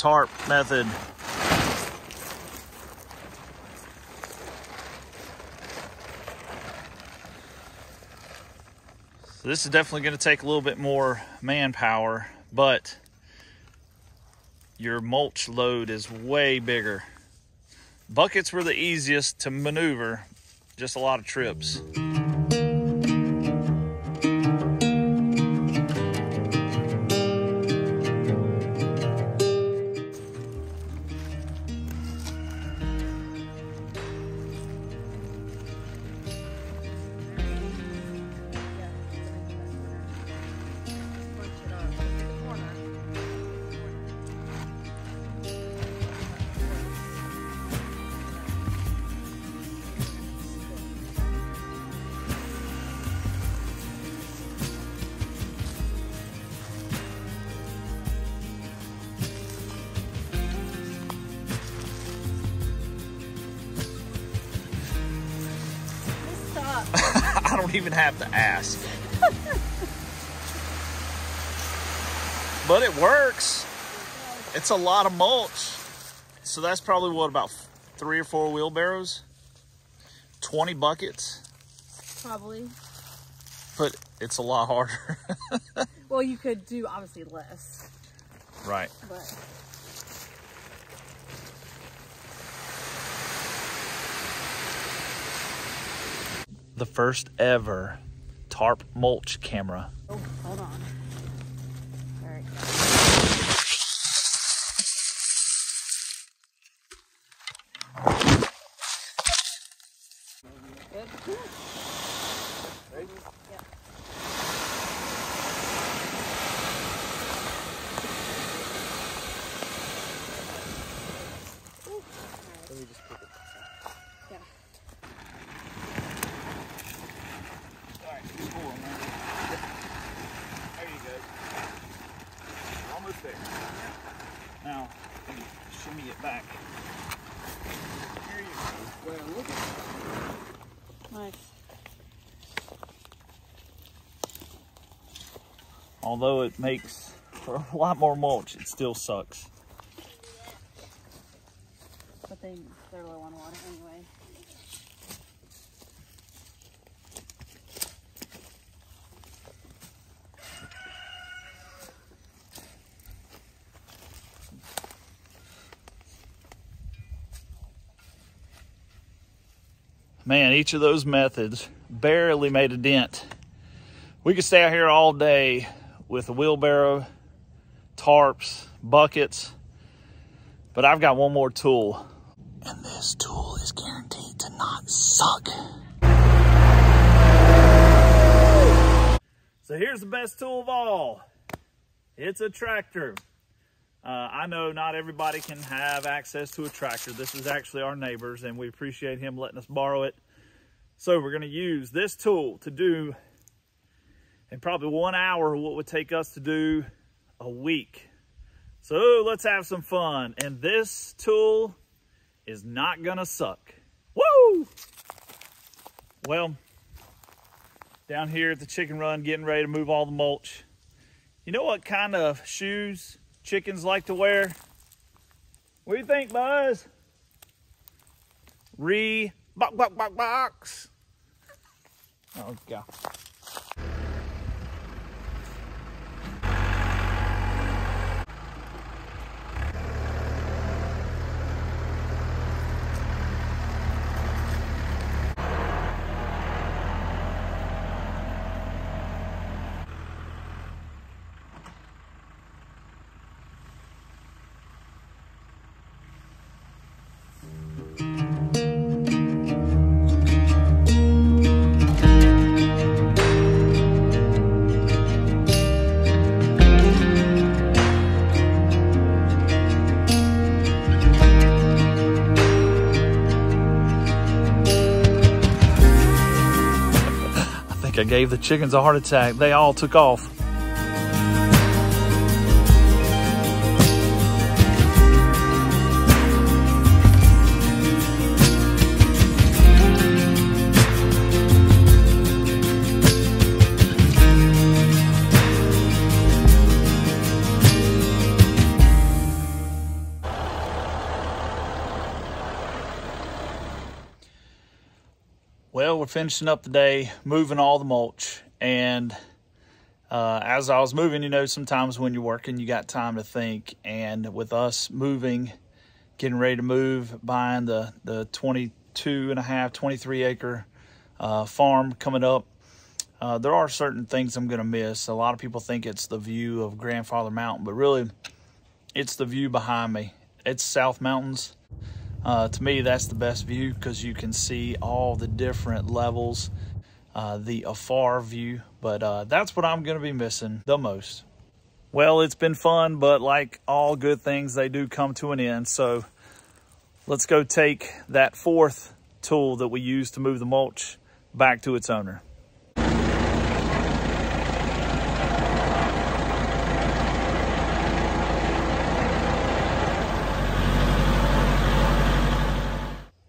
tarp method. So this is definitely going to take a little bit more manpower, but your mulch load is way bigger. Buckets were the easiest to maneuver, just a lot of trips. I don't even have to ask. But it works. It's a lot of mulch. So that's probably what, about 3 or 4 wheelbarrows? 20 buckets? Probably. But it's a lot harder. Well, you could do obviously less. Right. But the first ever tarp mulch camera. oh, hold on. All right. Good. Ready? Yeah. Let me just put it. Yeah. All right, just pull on that. There you go. Almost there. Now, let me shimmy it back. There you go. Well, look at that. Nice. Although it makes for a lot more mulch, it still sucks. But they're low on water anyway. Man, each of those methods barely made a dent. We could stay out here all day with a wheelbarrow, tarps, buckets, but I've got one more tool. And this tool is guaranteed to not suck. So here's the best tool of all. It's a tractor. I know not everybody can have access to a tractor. This is actually our neighbor's, and we appreciate him letting us borrow it. So we're going to use this tool to do, in probably 1 hour, what would take us to do a week. So let's have some fun. And this tool is not going to suck. Woo! Well, down here at the chicken run, getting ready to move all the mulch. You know what kind of shoes chickens like to wear? What do you think, Buzz? Box. Oh, God. I gave the chickens a heart attack. They all took off. Well, we're finishing up the day, moving all the mulch. And as I was moving, you know, sometimes when you're working, you got time to think. And with us moving, getting ready to move, buying the 23 acre farm coming up, there are certain things I'm going to miss. A lot of people think it's the view of Grandfather Mountain, but really it's the view behind me. It's South Mountains. To me, that's the best view because you can see all the different levels, the afar view, but that's what I'm going to be missing the most. Well, it's been fun, but like all good things, they do come to an end. So let's go take that fourth tool that we use to move the mulch back to its owner.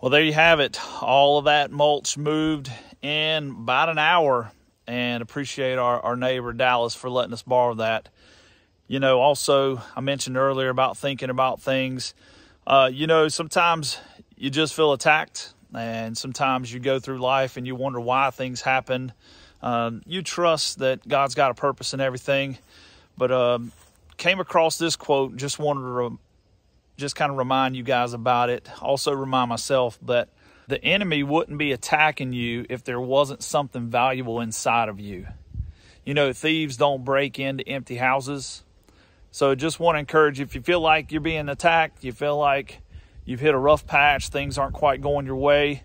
Well, there you have it. All of that mulch moved in about an hour, and appreciate our neighbor Dallas for letting us borrow that. You know, also, I mentioned earlier about thinking about things. You know, sometimes you just feel attacked, and sometimes you go through life and you wonder why things happen. You trust that God's got a purpose in everything, but came across this quote, just wanted to just kind of remind you guys about it. Also remind myself that the enemy wouldn't be attacking you if there wasn't something valuable inside of you. You know, thieves don't break into empty houses. So just want to encourage you, if you feel like you're being attacked, you feel like you've hit a rough patch, things aren't quite going your way,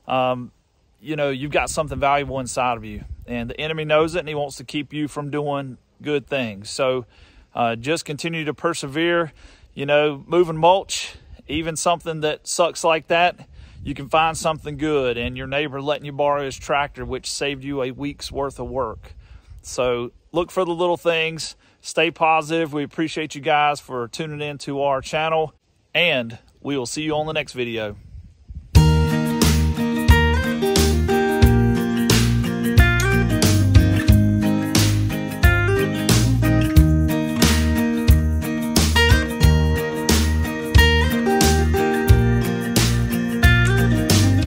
you know, you've got something valuable inside of you. And the enemy knows it, and he wants to keep you from doing good things. So just continue to persevere. You know, moving mulch, even something that sucks like that, you can find something good. And your neighbor letting you borrow his tractor, which saved you a week's worth of work. So look for the little things. Stay positive. We appreciate you guys for tuning in to our channel. And we will see you on the next video.